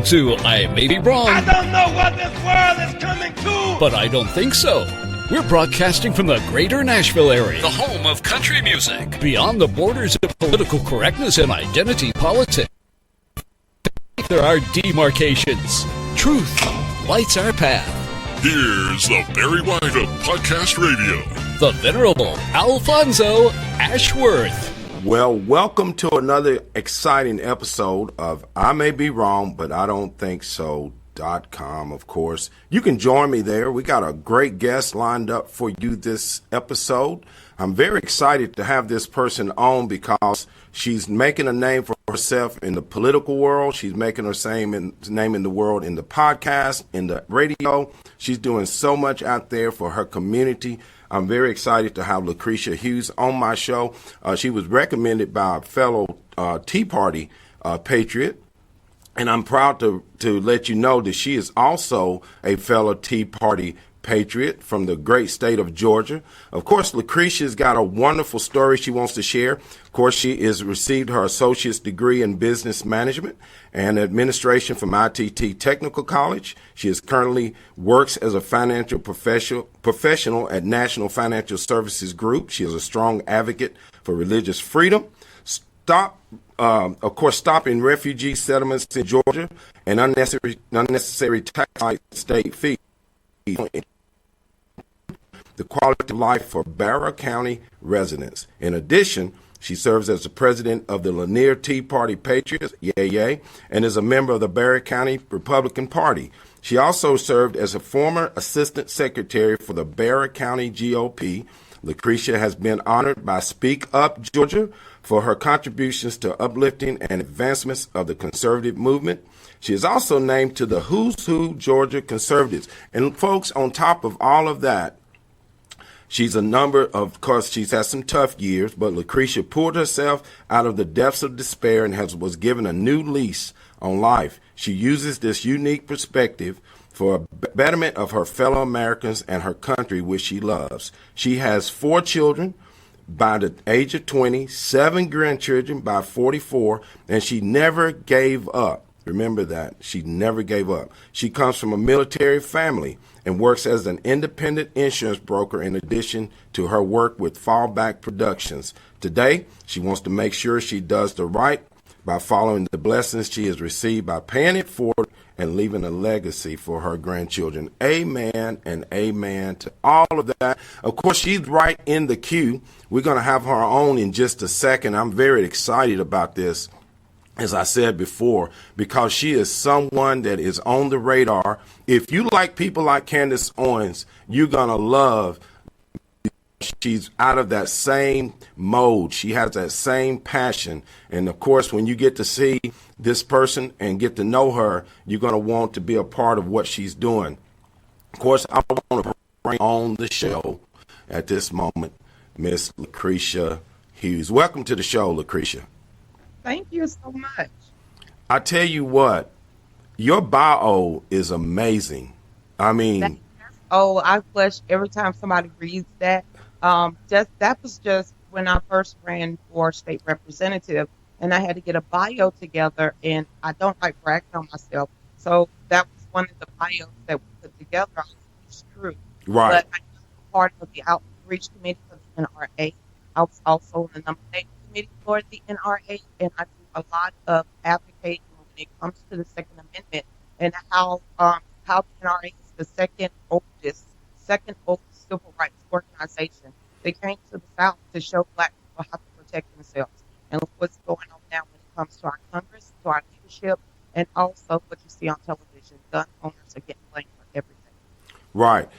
Welcome to I May Be Wrong. I don't know what this world is coming to. But I don't think so. We're broadcasting from the greater Nashville area, the home of country music, beyond the borders of political correctness and identity politics. There are demarcations. Truth lights our path. Here's the Barry White of Podcast Radio, the Venerable Alfonso Ashworth. Well, welcome to another exciting episode of I May Be Wrong, but I Don't Think So.com, of course. You can join me there. We got a great guest lined up for you this episode. I'm very excited to have this person on because she's making a name for herself in the political world. She's making her name in the world in the podcast, in the radio. She's doing so much out there for her community. I'm very excited to have Lucretia Hughes on my show. She was recommended by a fellow Tea Party Patriot. And I'm proud to let you know that she is also a fellow Tea Party Patriot from the great state of Georgia. Of course, Lucretia's got a wonderful story she wants to share. Of course, she has received her associate's degree in business management and administration from ITT Technical College. She is currently works as a financial professional at National Financial Services Group. She is a strong advocate for religious freedom. Stopping refugee settlements in Georgia and unnecessary tax state fees. The quality of life for Barrow County residents. In addition, she serves as the president of the Lanier Tea Party Patriots, and is a member of the Barrow County Republican Party. She also served as a former assistant secretary for the Barrow County GOP. Lucretia has been honored by Speak Up Georgia for her contributions to uplifting and advancements of the conservative movement. She is also named to the Who's Who Georgia Conservatives. And folks, on top of all of that, she's of course, she's had some tough years, but Lucretia pulled herself out of the depths of despair and was given a new lease on life. She uses this unique perspective for a betterment of her fellow Americans and her country, which she loves. She has 4 children by the age of 20, 7 grandchildren by 44, and she never gave up. Remember that. She never gave up. She comes from a military family and works as an independent insurance broker in addition to her work with Fallback Productions. Today, she wants to make sure she does the right by following the blessings she has received by paying it forward and leaving a legacy for her grandchildren. Amen and amen to all of that. Of course, she's right in the queue. We're going to have her on in just a second. I'm very excited about this, as I said before, because she is someone that is on the radar. If you like people like Candace Owens, you're going to love. She's out of that same mode. She has that same passion. And of course, when you get to see this person and get to know her, you're going to want to be a part of what she's doing. Of course, I want to bring on the show at this moment, Miss Lucretia Hughes. Welcome to the show, Lucretia. Thank you so much. I tell you what, your bio is amazing. I mean, I blush every time somebody reads that. That was just when I first ran for state representative, and I had to get a bio together, and I don't like bragging on myself. So that was one of the bios that we put together. I was true. Right. But I was part of the outreach committee for the NRA. I was also in the nominating committee for the NRA, and I do a lot of advocating when it comes to the Second Amendment and how the NRA is the second oldest civil rights organization. They came to the South to show Black people how to protect themselves. And what's going on now when it comes to our Congress, to our leadership, and also what you see on television, gun owners are getting blamed for everything. Right.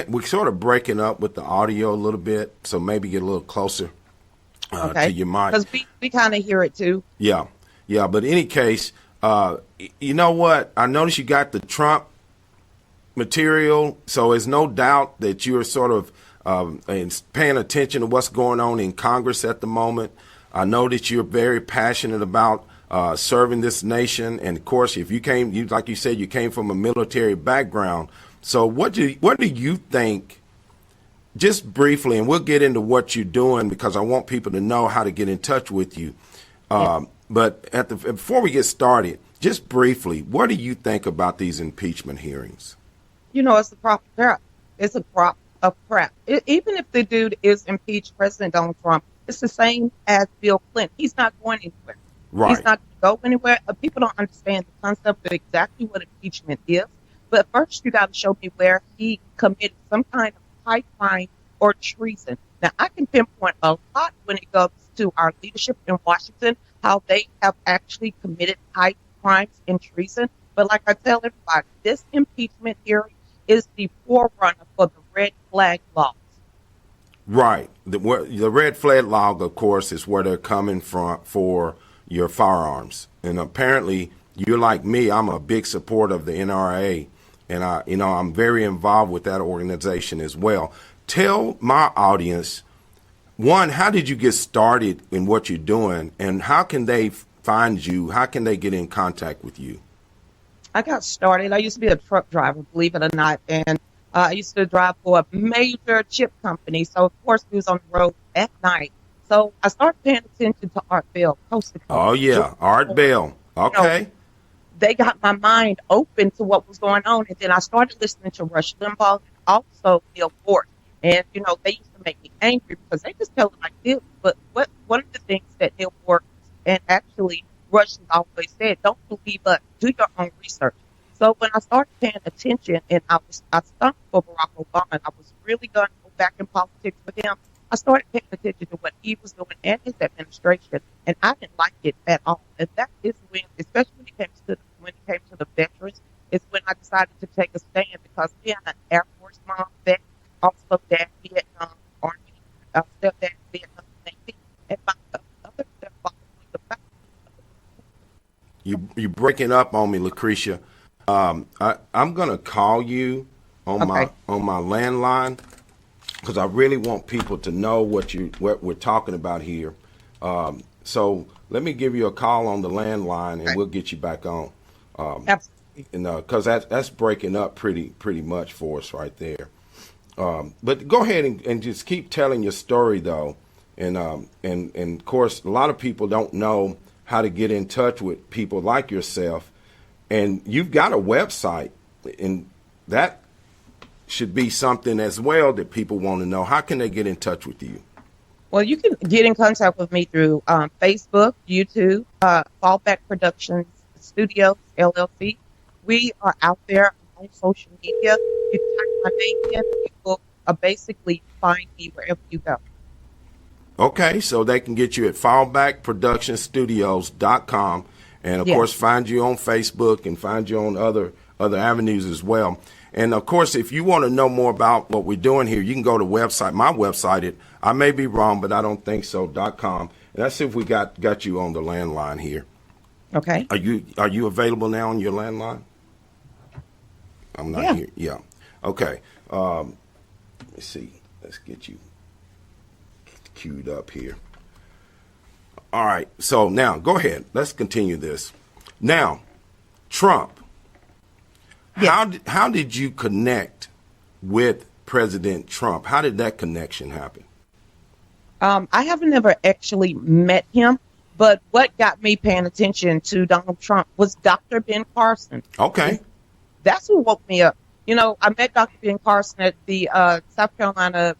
We're sort of breaking up with the audio a little bit, so maybe get a little closer to your mic. Because we kind of hear it too. Yeah. But in any case, you know what? I noticed you got the Trump material, so there's no doubt that you're sort of paying attention to what's going on in Congress at the moment. I know that you're very passionate about serving this nation, and of course, if like you said, you came from a military background. So what do you think? Just briefly, and we'll get into what you're doing because I want people to know how to get in touch with you. But before we get started, just briefly, what do you think about these impeachment hearings? It's a crop of crap. It's a crop of crap. Even if the dude is impeached, President Donald Trump, it's the same as Bill Clinton. He's not going anywhere. Right. He's not going to go anywhere. People don't understand the concept of exactly what impeachment is. But first, you got to show me where he committed some kind of high crime or treason. Now, I can pinpoint a lot when it comes to our leadership in Washington, how they have actually committed high crimes and treason. But like I tell everybody, this impeachment hearing is the forerunner for the red flag laws. Right. The red flag law, of course, is where they're coming from for your firearms. And apparently, you're like me. I'm a big supporter of the NRA, and I'm very involved with that organization as well. Tell my audience, one, how did you get started in what you're doing, and how can they find you? How can they get in contact with you? I got started. I used to be a truck driver, believe it or not, and I used to drive for a major chip company. So, of course, we was on the road at night. So I started paying attention to Art Bell, Coast to Coast. Oh, yeah, Art Bell. Okay. They got my mind open to what was going on. And then I started listening to Rush Limbaugh and also Neil Ford. And, they used to make me angry because they just tell it like this. But one of the things that Neil Ford and actually Rush has always said, don't believe us, do your own research. So when I started paying attention and I stumped for Barack Obama, and I was really going to go back in politics with him, I started paying attention to what he was doing and his administration, and I didn't like it at all. And that is when, especially when it came to the veterans, is when I decided to take a stand, because being an Air Force mom, vet, also dad Vietnam, Army, stepdad Vietnam Navy, and my other stepfather was the fact. You breaking up on me, Lucretia. I'm gonna call you on my landline, because I really want people to know what we're talking about here. So let me give you a call on the landline, and we'll get you back on. Absolutely. Because that's breaking up pretty much for us right there. But go ahead and just keep telling your story, though. And of course, a lot of people don't know how to get in touch with people like yourself. And you've got a website, and that should be something as well that people want to know. How can they get in touch with you? Well, you can get in contact with me through Facebook, YouTube, Fallback Productions Studios, LLC. We are out there on social media. You type my name in, you will basically find me wherever you go. Okay, so they can get you at fallbackproductionstudios.com, and of course find you on Facebook and find you on other avenues as well. And of course, if you want to know more about what we're doing here, you can go to my website. I may be wrong, but I don't think so. .com. And let's see if we got you on the landline here. Okay. Are you available now on your landline? I'm not here. Yeah. Okay. Let's see. Let's get you queued up here. All right. So now go ahead. Let's continue this. Now, Trump. Yes. How did you connect with President Trump? How did that connection happen? I have never actually met him, but what got me paying attention to Donald Trump was Dr. Ben Carson. Okay. That's what woke me up. I met Dr. Ben Carson at the South Carolina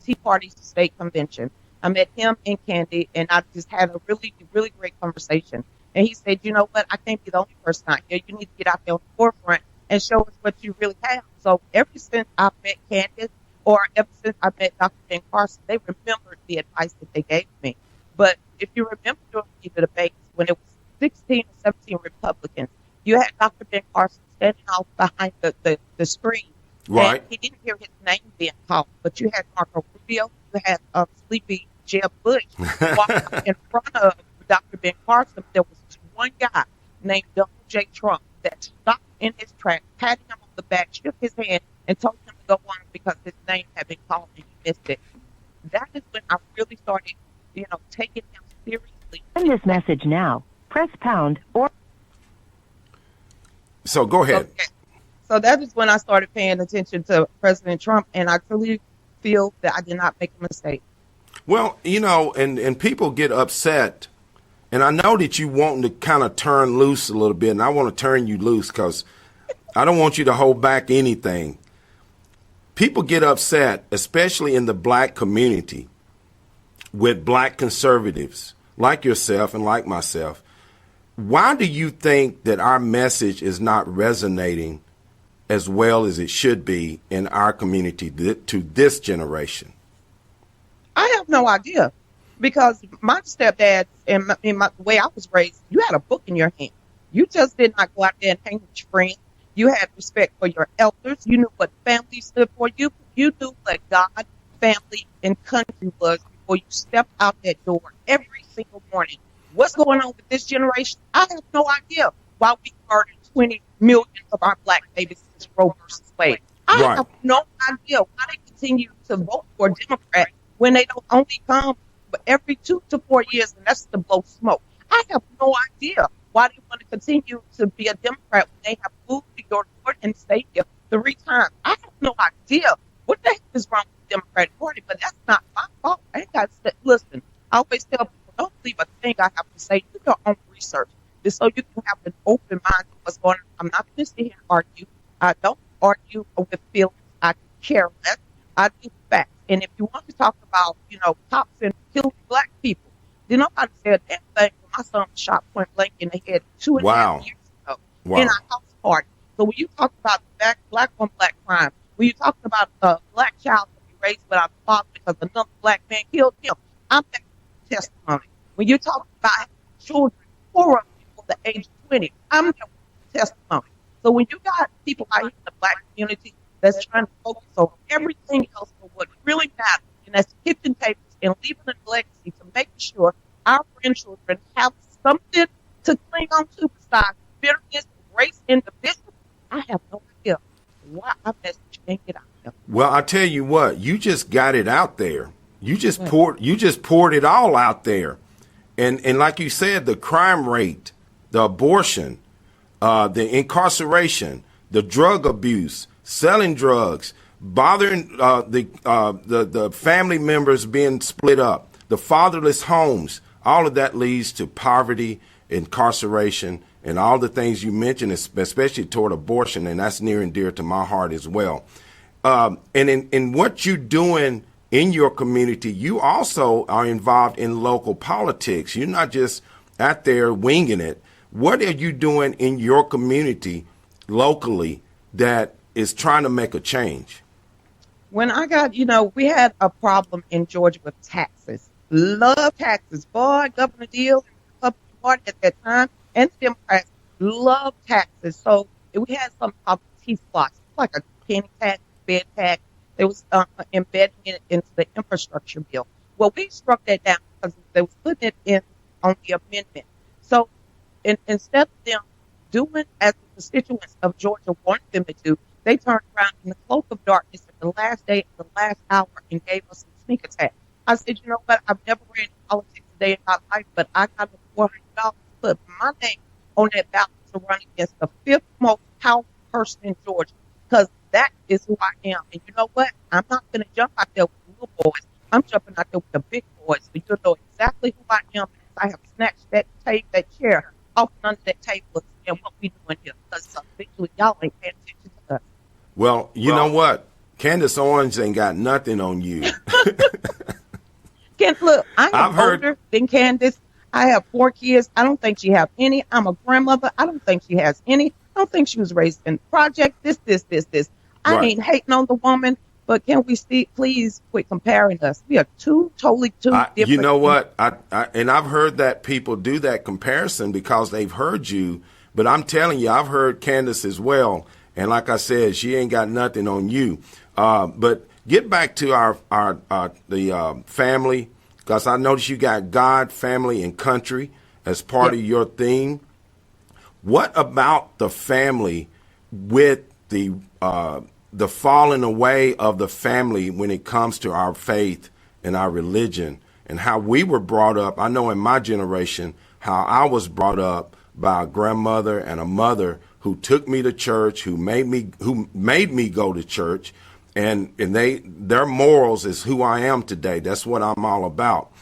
Tea Party State Convention. I met him and Candy, and I just had a really, really great conversation. And he said, you know what, I can't be the only person out here. You need to get out there on the forefront and show us what you really have. So ever since I met Candace, or ever since I met Dr. Ben Carson, they remembered the advice that they gave me. But if you remember during the debates, when it was 16 or 17 Republicans, you had Dr. Ben Carson standing off behind the screen. Right. And he didn't hear his name being called. But you had Marco Rubio, you had Sleepy Jeb Bush walking in front of Dr. Ben Carson. There was one guy named Donald J. Trump that stopped in his tracks, patted him on the back, shook his hand, and told him to go on because his name had been called and he missed it. That is when I really started, taking him seriously. Send this message now. Press pound or... So go ahead. Okay. So that is when I started paying attention to President Trump, and I truly feel that I did not make a mistake. Well, and people get upset And I know that you want to kind of turn loose a little bit, and I want to turn you loose because I don't want you to hold back anything. People get upset, especially in the black community, with black conservatives like yourself and like myself. Why do you think that our message is not resonating as well as it should be in our community to this generation? I have no idea, because my stepdad and the way I was raised, you had a book in your hand. You just did not go out there and hang with your friends. You had respect for your elders. You knew what family stood for. You knew what God, family, and country was before you stepped out that door every single morning. What's going on with this generation? I have no idea why we murdered 20 million of our black babies since Roe versus Wade. I have no idea why they continue to vote for Democrat when they don't only come every 2 to 4 years, and that's to blow smoke. I have no idea why they want to continue to be a Democrat when they have moved to your Lord and Savior 3 times. I have no idea what the heck is wrong with the Democratic Party, but that's not my fault. I ain't got to listen. I always tell people, don't believe a thing I have to say. Do your own research, just so you can have an open mind to what's going on. I'm not going to sit here and argue. I don't argue with feelings. I care less. I do facts. And if you want to talk about, cops and killing black people, then nobody said that thing when my son was shot point blank in the head 2.5 years ago in our house party. So when you talk about black on black crime, when you talk about a black child to be raised without a father because another black man killed him, I'm that testimony. When you talk about children, 4 of them before the age of 20, I'm that testimony. So when you got people out here in the black community that's trying to focus on everything else but what really matters, and that's kitchen tables and leaving a legacy to make sure our grandchildren have something to cling on to besides bitterness, race, and division, I have no idea why our message can't get out there. Well, I tell you what, you just got it out there. You just poured it all out there. And like you said, the crime rate, the abortion, the incarceration, the drug abuse, selling drugs, bothering the family members being split up, the fatherless homes, all of that leads to poverty, incarceration, and all the things you mentioned, especially toward abortion, and that's near and dear to my heart as well. And in what you're doing in your community, you also are involved in local politics. You're not just out there winging it. What are you doing in your community locally that is trying to make a change? When I got, we had a problem in Georgia with taxes. Love taxes. Boy, Governor Deal and the Republican Party at that time and the Democrats love taxes. So we had something called T-Slots, like a penny tax, bed tax. They was embedding it into the infrastructure bill. Well, we struck that down because they was putting it in on the amendment. So instead of them doing as the constituents of Georgia wanted them to do, they turned around in the cloak of darkness at the last day of the last hour and gave us a sneak attack. I said, you know what? I've never ran politics a day in my life, but I got $400 to put my name on that ballot to run against the 5th most powerful person in Georgia, because that is who I am. And you know what? I'm not going to jump out there with the little boys. I'm jumping out there with the big boys. So you'll know exactly who I am. I have snatched that chair off under that table and what we doing here, because eventually y'all ain't paying attention to us. Well, you know what? Candace Owens ain't got nothing on you. Look, I'm older than Candace. I have 4 kids. I don't think she have any. I'm a grandmother. I don't think she has any. I don't think she was raised in the project. This. I ain't hating on the woman, but can we please quit comparing us? We are two different. You know what? I've heard that people do that comparison because they've heard you, but I'm telling you, I've heard Candace as well. And like I said, she ain't got nothing on you. But get back to the family, because I noticed you got God, family, and country as part of your theme. What about the family with the falling away of the family when it comes to our faith and our religion and how we were brought up? I know in my generation how I was brought up by a grandmother and a mother who took me to church, who made me go to church, and their morals is who I am today. That's what I'm all about.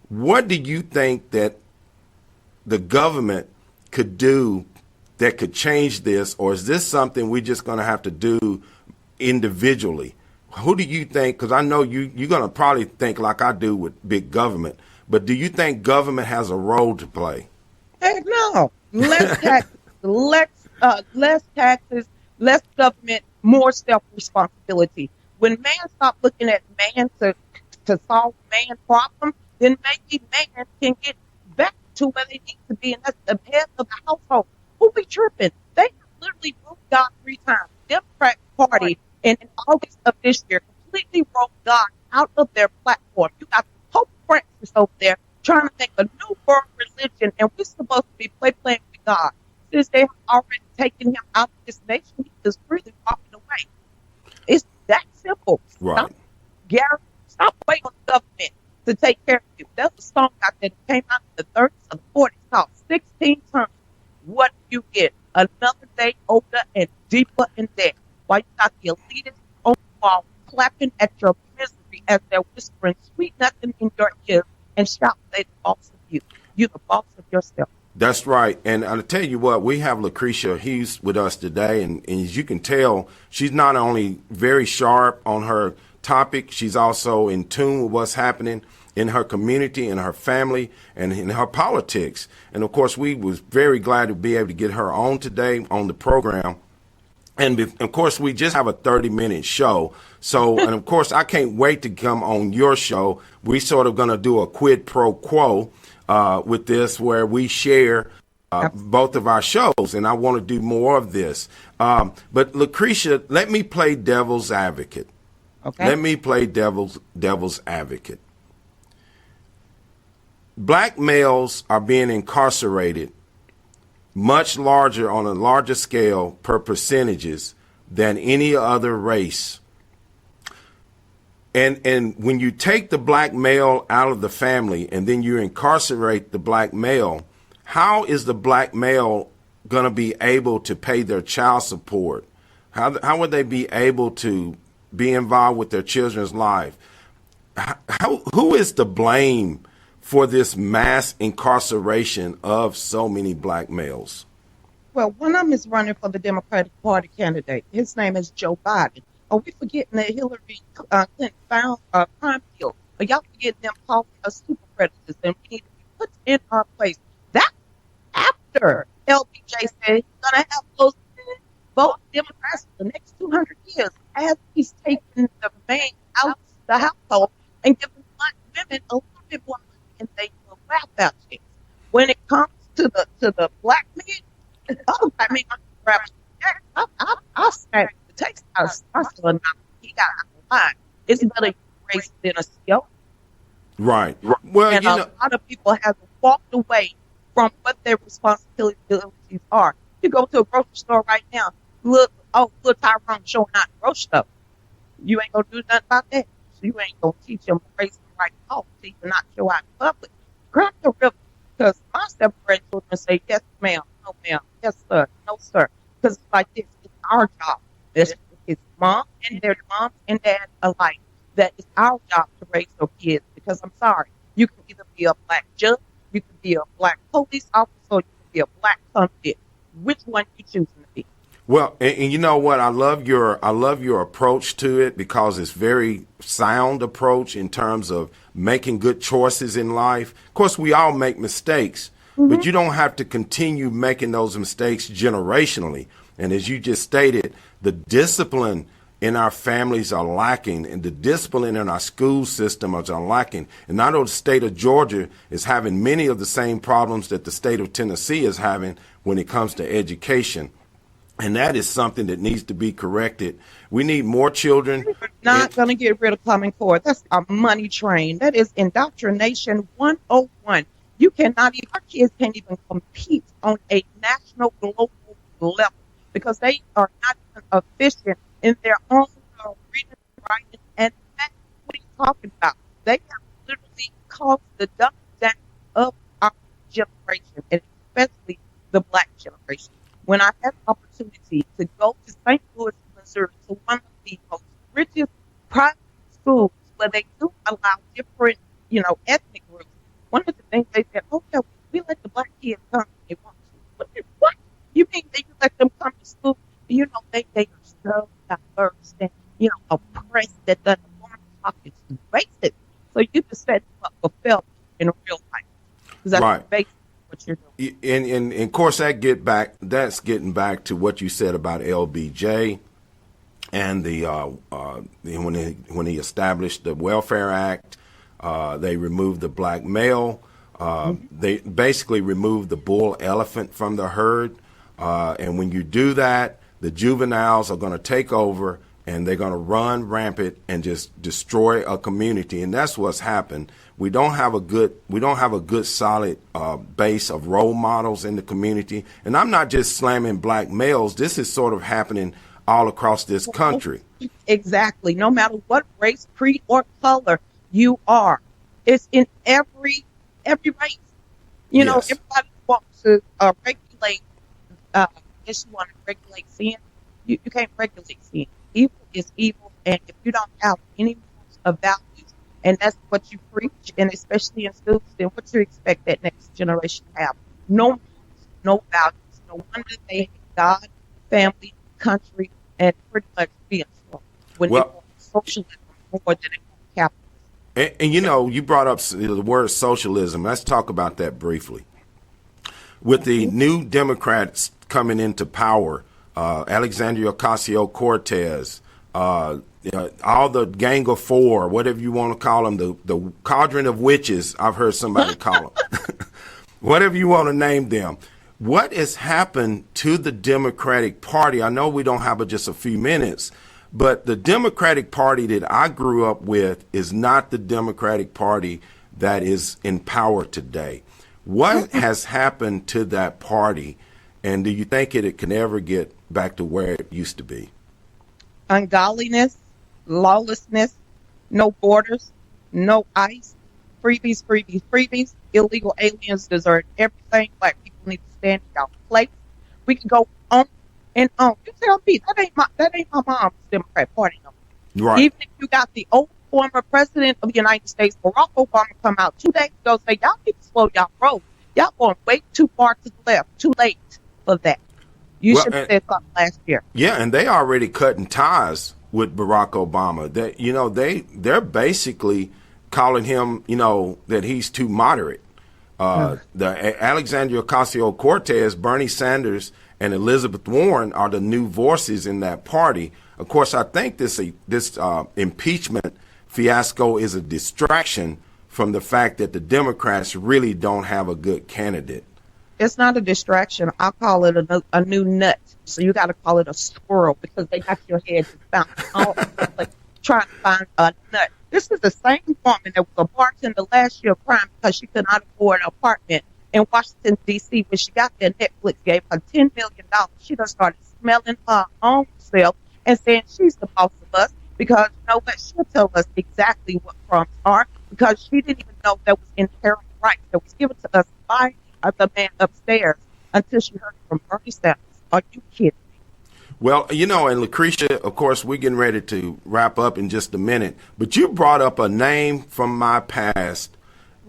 What do you think that the government could do that could change this, or is this something we're just going to have to do individually? Who do you think, because I know you're going to probably think like I do with big government, but do you think government has a role to play? Heck no. Less taxes, less taxes, less government, more self-responsibility. When man stop looking at man to solve man problem, then maybe man can get back to where they need to be, and that's the head of the household. Who be tripping? They have literally moved God 3 times. Democrat Party in August of this year completely wrote God out of their platform. You got Pope Francis over there trying to make a new world religion, and we're supposed to be playing with God. Since they have already taken him out of this nation, he is really walking away. It's that simple. Right. Stop waiting on the government to take care of you. There's a song out there that came out in the 30s or the 40s called 16 Times. What do you get? Another day older and deeper in debt. While you got the elitists on the wall clapping at your misery as they're whispering sweet nothing in your ear and shout they're the boss of you. You're the boss of yourself. That's right. And I'll tell you what, we have Lucretia Hughes with us today. And as you can tell, she's not only very sharp on her topic, she's also in tune with what's happening in her community, in her family, and in her politics. And of course, we was very glad to be able to get her on today on the program. And of course, we just have a 30-minute show. So, and of course, I can't wait to come on your show. We sort of going to do a quid pro quo with this, where we share both of our shows, and I want to do more of this. But Lucretia, let me play devil's advocate. Okay. Let me play devil's advocate. Black males are being incarcerated much larger, on a larger scale per percentages than any other race. And when you take the black male out of the family and then you incarcerate the black male, how is the black male going to be able to pay their child support? How would they be able to be involved with their children's life? Who is to blame for this mass incarceration of so many black males? Well, one of them is running for the Democratic Party candidate. His name is Joe Biden. Are we forgetting that Hillary Clinton found a crime bill? Are y'all forgetting them calling us super predators, and we need to be put in our place? That's after LBJ said he's going to have those vote Democrats for the next 200 years, as he's taking the man out of the household and giving black women a little bit more money, and they will laugh at it. When it comes to the black men, other black men, I'll snap the taste out of my son. He got out of line. It's better race than a CEO. Right. Well, and a lot of people have walked away from what their responsibilities are. You go to a grocery store right now, look Tyrone showing out the grocery store. You ain't gonna do nothing about that. So you ain't gonna teach them race and right off so you can not show out in public. Grab the river, because my step-grandchildren say, yes, ma'am, no, ma'am, yes, sir, no, sir. Because it's like this, it's our job. It's mom and their moms and dad alike. That it's our job to raise their kids, because I'm sorry, you can either be a black judge, you can be a black police officer, or you can be a black convict. Which one you choosing to be? Well, and you know what? I love your approach to it, because it's very sound approach in terms of making good choices in life. Of course, we all make mistakes, but you don't have to continue making those mistakes generationally. And as you just stated, the discipline in our families are lacking, and the discipline in our school system are lacking. And I know the state of Georgia is having many of the same problems that the state of Tennessee is having when it comes to education. And that is something that needs to be corrected. We need more children. We're not going to get rid of Common Core. That's a money train. That is indoctrination 101. You cannot even, our kids can't even compete on a national, global level, because they are not even efficient in their own reading, writing, and that's what he's talking about. They have literally caused the dumbing down of our generation, and especially the black generation. When I had the opportunity to go to St. Louis, Missouri, to one of the most richest private schools where they do allow different, ethnic groups, one of the things they said, okay, we let the black kids that the former topics is racist. So you just set them up for failure in real life. Because that's Right. basically what you're doing. And of course that's getting back to what you said about LBJ and when he established the Welfare Act, they removed the black male. They basically removed the bull elephant from the herd. And when you do that, the juveniles are going to take over and they're going to run rampant and just destroy a community. And that's what's happened. We don't have a good solid base of role models in the community. And I'm not just slamming black males. This is sort of happening all across this country. Exactly. No matter what race, creed, or color you are, it's in every race. You know, Yes. everybody wants to regulate. If you want to regulate sin, you can't regulate sin. Evil is evil, and if you don't have any rules of values, and that's what you preach, and especially in schools, then what you expect that next generation to have? No rules, no values. No wonder they hate God, family, country, and pretty much being strong when they want socialism more than they want capitalism. And you know, you brought up the word socialism. Let's talk about that briefly. With the new Democrats coming into power, Alexandria Ocasio-Cortez, all the Gang of Four, whatever you want to call them, the cadre of witches, I've heard somebody call them, whatever you want to name them. What has happened to the Democratic Party? I know we don't have just a few minutes, but the Democratic Party that I grew up with is not the Democratic Party that is in power today. What has happened to that party, and do you think it can ever get back to where it used to be? Ungodliness, lawlessness, no borders, no ICE, freebies, freebies, freebies. Illegal aliens deserve everything. Black people need to stand in our place. We can go on and on. You tell me that ain't my mom's Democrat Party number. Right. Even if you got the old former president of the United States, Barack Obama, come out 2 days ago say y'all need to slow y'all roll. Y'all going way too far to the left. Too late for that. You should have said something last year. Yeah, and they already cutting ties with Barack Obama. They're basically calling him, that he's too moderate. The Alexandria Ocasio-Cortez, Bernie Sanders, and Elizabeth Warren are the new voices in that party. Of course, I think this impeachment fiasco is a distraction from the fact that the Democrats really don't have a good candidate. It's not a distraction. I'll call it a new nut. So you got to call it a squirrel because they got your head just bouncing all over the place trying to find a nut. This is the same woman that was a bartender last year crying because she could not afford an apartment in Washington, D.C. When she got there, Netflix gave her $10 million. She done started smelling her own self and saying she's the boss of us because, you know what, she'll tell us exactly what crumbs are because she didn't even know that was inherent rights that was given to us by the man upstairs until she heard it from Bernie Sanders. Are you kidding me? Well, and Lucretia, of course, we're getting ready to wrap up in just a minute, but you brought up a name from my past,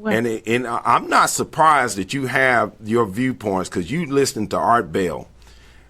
and I'm not surprised that you have your viewpoints because you listen to Art Bell.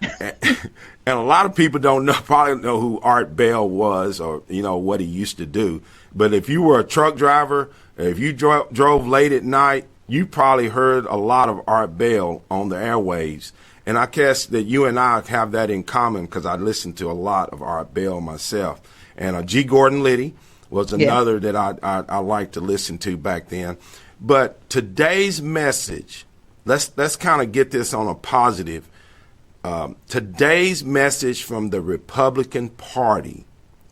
And a lot of people probably know who Art Bell was or, what he used to do. But if you were a truck driver, if you drove late at night, you probably heard a lot of Art Bell on the airwaves. And I guess that you and I have that in common because I listened to a lot of Art Bell myself. And G. Gordon Liddy was another that I liked to listen to back then. But today's message, let's kind of get this on a positive. Today's message from the Republican Party,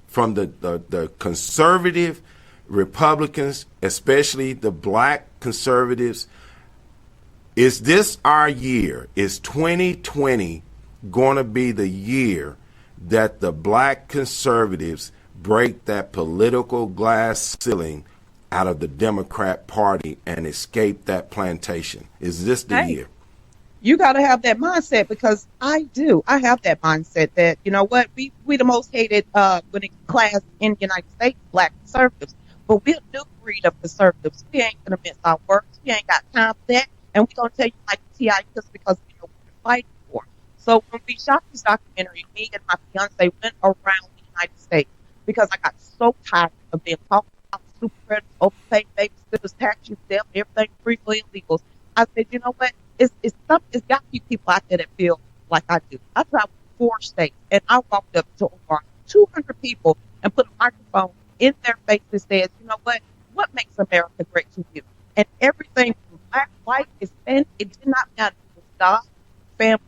from the conservative Republicans, especially the black conservatives, is this our year? Is 2020 going to be the year that the black conservatives break that political glass ceiling out of the Democrat Party and escape that plantation? Is this the year? You got to have that mindset because I do. I have that mindset that, you know what, we the most hated class in the United States, black conservatives. But we're a new breed of conservatives. We ain't going to mince our words. We ain't got time for that. And we're going to tell you like T.I. just because we know what we're fighting for. So when we shot this documentary, me and my fiance went around the United States because I got so tired of being talked about super credits, overpaid babysitters, tax you, debt, everything free for illegals. I said, you know what? It's got to be people out there that feel like I do. I traveled 4 states, and I walked up to over 200 people and put a microphone in their face and said, you know what makes America great to you? And everything from black, white, Hispanic, it did not matter. It was God, family,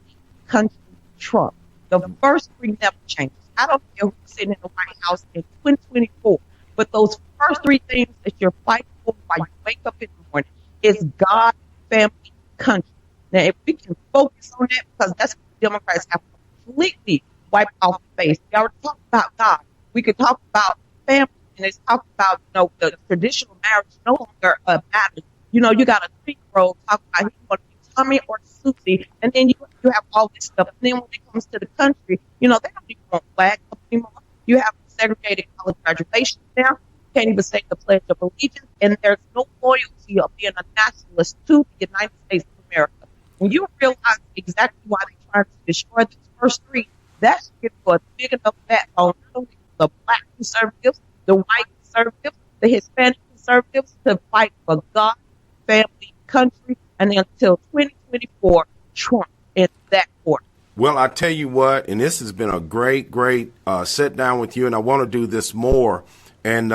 country, Trump. The first 3 never changes. I don't care who's sitting in the White House in 2024, but those first 3 things that you're fighting for while you wake up in the morning is God, family, country. Now, if we can focus on that, because that's what the Democrats have completely wiped off the face. We already talked about God. We could talk about family, and it's talk about, the traditional marriage no longer matters. You got a 3-year-old talk about he want to be Tommy or Susie, and then you have all this stuff. And then when it comes to the country, they don't even want flag up anymore. You have segregated college graduation now. You can't even say the Pledge of Allegiance, and there's no loyalty of being a nationalist to the United States of America. When you realize exactly why they're trying to destroy these first 3, that should give you a big enough backbone, not only the black conservatives, the white conservatives, the Hispanic conservatives, to fight for God, family, country, and until 2024, Trump in that court. Well, I tell you what, and this has been a great sit down with you, and I want to do this more, and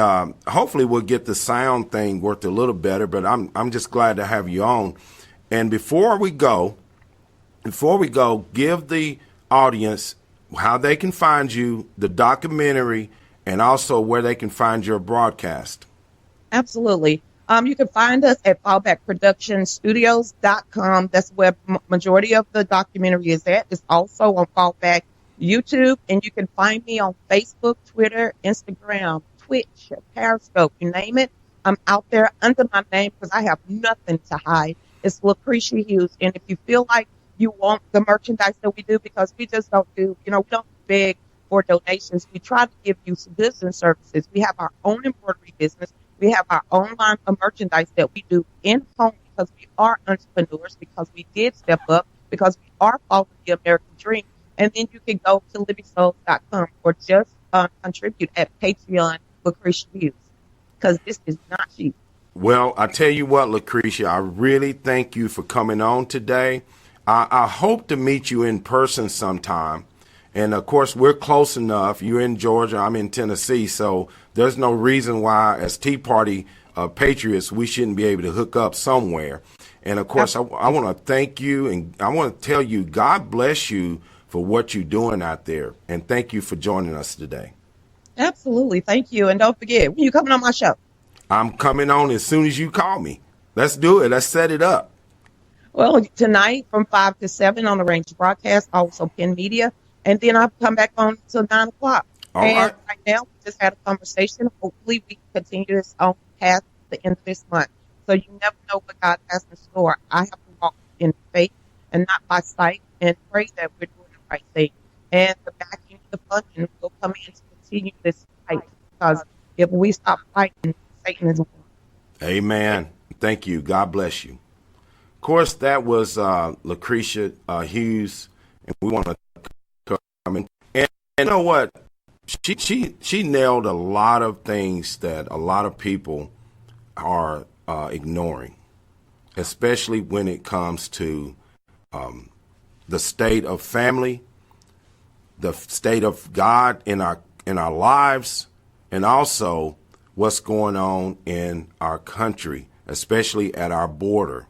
hopefully we'll get the sound thing worked a little better. But I'm just glad to have you on. And before we go, give the audience how they can find you, the documentary, and also where they can find your broadcast. Absolutely. You can find us at fallbackproductionstudios.com. That's where majority of the documentary is at. It's also on Fallback YouTube, and you can find me on Facebook, Twitter, Instagram, Twitch, Periscope, you name it. I'm out there under my name because I have nothing to hide. It's Lucretia Hughes. And if you feel like you want the merchandise that we do, because we just don't do, we don't beg for donations. We try to give you some goods and services. We have our own embroidery business. We have our own line of merchandise that we do in-home because we are entrepreneurs, because we did step up, because we are following the American dream. And then you can go to LivySouls.com or just contribute at Patreon, Lucretia Hughes, because this is not cheap. Well, I tell you what, Lucretia, I really thank you for coming on today. I hope to meet you in person sometime. And, of course, we're close enough. You're in Georgia. I'm in Tennessee. So there's no reason why, as Tea Party Patriots, we shouldn't be able to hook up somewhere. And, of course, I want to thank you, and I want to tell you, God bless you for what you're doing out there. And thank you for joining us today. Absolutely. Thank you. And don't forget, when you coming on my show? I'm coming on as soon as you call me. Let's do it. Let's set it up. Well, tonight from 5 to 7 on the Range broadcast, also Penn Media. And then I'll come back on till 9 o'clock. All right now, we just had a conversation. Hopefully, we can continue this on past the end of this month. So you never know what God has in store. I have to walk in faith and not by sight, and pray that we're doing the right thing. And the backing, the funding will come in to continue this fight. Because if we stop fighting, Satan is winning. Amen. Thank you. God bless you. Of course, that was Lucretia Hughes, and we want to come in. And you know what? She nailed a lot of things that a lot of people are ignoring, especially when it comes to the state of family, the state of God in our lives, and also what's going on in our country, especially at our border.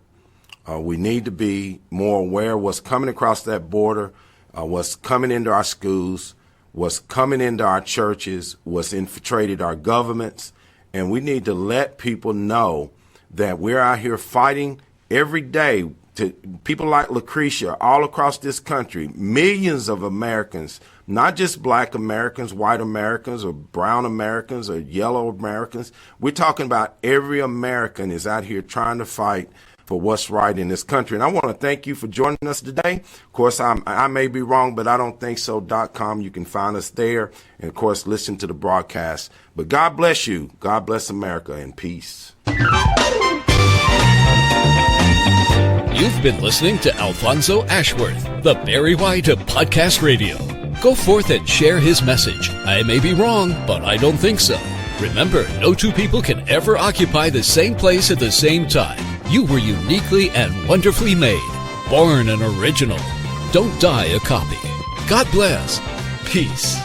We need to be more aware of what's coming across that border, what's coming into our schools, what's coming into our churches, what's infiltrated our governments. And we need to let people know that we're out here fighting every day to people like Lucretia all across this country, millions of Americans, not just black Americans, white Americans, or brown Americans, or yellow Americans. We're talking about every American is out here trying to fight for what's right in this country. And I want to thank you for joining us today. Of course, I may be wrong, but I don't think so.com. You can find us there. And, of course, listen to the broadcast. But God bless you. God bless America, and peace. You've been listening to Alfonso Ashworth, the Barry White of Podcast Radio. Go forth and share his message. I may be wrong, but I don't think so. Remember, no two people can ever occupy the same place at the same time. You were uniquely and wonderfully made. Born an original. Don't die a copy. God bless. Peace.